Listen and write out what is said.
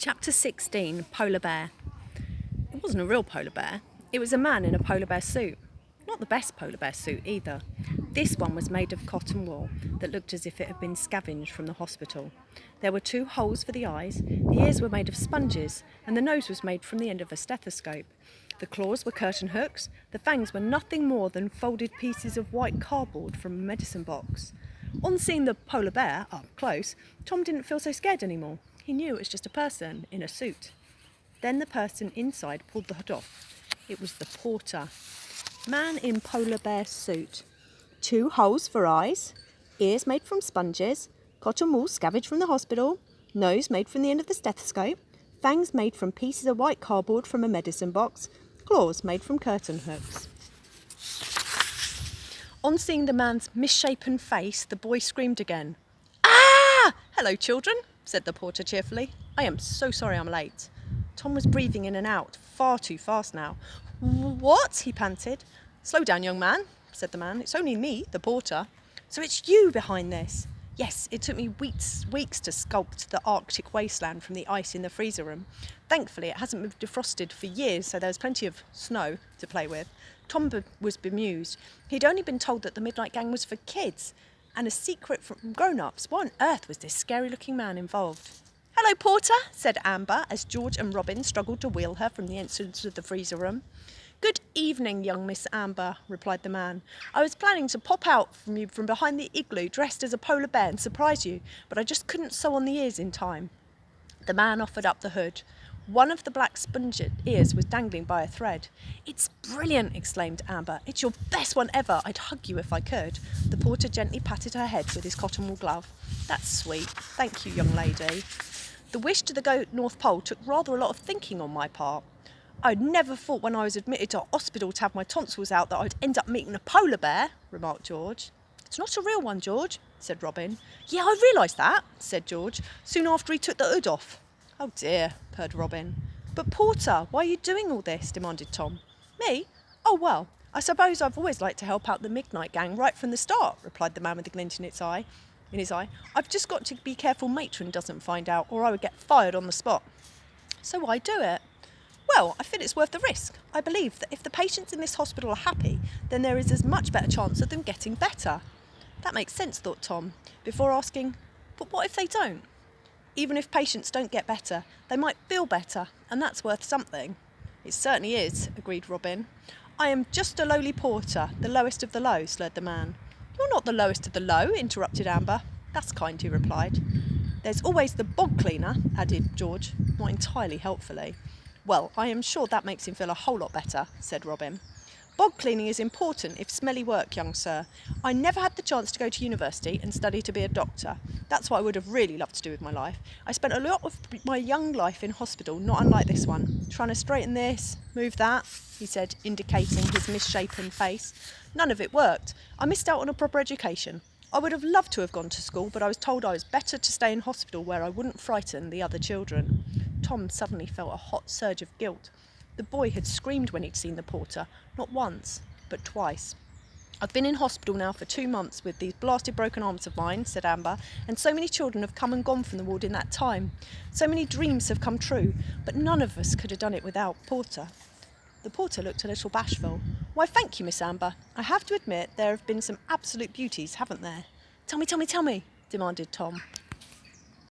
Chapter 16, Polar Bear. It wasn't a real polar bear. It was a man in a polar bear suit. Not the best polar bear suit either. This one was made of cotton wool that looked as if it had been scavenged from the hospital. There were 2 holes for the eyes, the ears were made of sponges, and the nose was made from the end of a stethoscope. The claws were curtain hooks, the fangs were nothing more than folded pieces of white cardboard from a medicine box. On seeing the polar bear up close, Tom didn't feel so scared anymore. He knew it was just a person in a suit. Then the person inside pulled the hood off. It was the porter. Man in polar bear suit. 2 holes for eyes, ears made from sponges, cotton wool scavenged from the hospital, nose made from the end of the stethoscope, fangs made from pieces of white cardboard from a medicine box, claws made from curtain hooks. On seeing the man's misshapen face, the boy screamed again. "Ah! Hello, children," said the porter cheerfully. "I am so sorry I'm late." Tom was breathing in and out, far too fast now. "What?" he panted. "Slow down, young man," said the man. "It's only me, the porter." "So it's you behind this?" "Yes, it took me weeks to sculpt the Arctic wasteland from the ice in the freezer room. Thankfully, it hasn't been defrosted for years, so there's plenty of snow to play with." Tom was bemused. He'd only been told that the Midnight Gang was for kids, and a secret from grown-ups. What on earth was this scary-looking man involved? "Hello, porter," said Amber, as George and Robin struggled to wheel her from the entrance of the freezer room. "Good evening, young Miss Amber," replied the man. "I was planning to pop out from you from behind the igloo dressed as a polar bear and surprise you, but I just couldn't sew on the ears in time." The man offered up the hood. One of the black sponge ears was dangling by a thread. "It's brilliant," exclaimed Amber. "It's your best one ever. I'd hug you if I could." The porter gently patted her head with his cotton wool glove. "That's sweet. Thank you, young lady." The wish to go North Pole took rather a lot of thinking on my part. "I'd never thought when I was admitted to hospital to have my tonsils out that I'd end up meeting a polar bear," remarked George. "It's not a real one, George," said Robin. "Yeah, I realised that," said George, "soon after he took the hood off." "Oh dear," purred Robin. "But Porter, why are you doing all this?" demanded Tom. "Me? Oh well, I suppose I've always liked to help out the Midnight Gang right from the start," replied the man with the glint in his eye. "I've just got to be careful Matron doesn't find out, or I would get fired on the spot." "So why do it?" "Well, I feel it's worth the risk. I believe that if the patients in this hospital are happy, then there is as much better chance of them getting better." "That makes sense," thought Tom, before asking, "But what if they don't?" "Even if patients don't get better, they might feel better, and that's worth something." "It certainly is," agreed Robin. "I am just a lowly porter, the lowest of the low," slurred the man. "You're not the lowest of the low," interrupted Amber. "That's kind," he replied. "There's always the bog cleaner," added George, not entirely helpfully. "Well, I am sure that makes him feel a whole lot better," said Robin. "Bog cleaning is important if smelly work, young sir. I never had the chance to go to university and study to be a doctor. That's what I would have really loved to do with my life. I spent a lot of my young life in hospital, not unlike this one, trying to straighten this, move that," he said, indicating his misshapen face. "None of it worked. I missed out on a proper education. I would have loved to have gone to school, but I was told I was better to stay in hospital where I wouldn't frighten the other children." Tom suddenly felt a hot surge of guilt. The boy had screamed when he'd seen the porter, not once, but twice. "I've been in hospital now for 2 months with these blasted broken arms of mine," said Amber, "and so many children have come and gone from the ward in that time. So many dreams have come true, but none of us could have done it without Porter." The porter looked a little bashful. "Why, thank you, Miss Amber. I have to admit there have been some absolute beauties, haven't there?" Tell me," demanded Tom.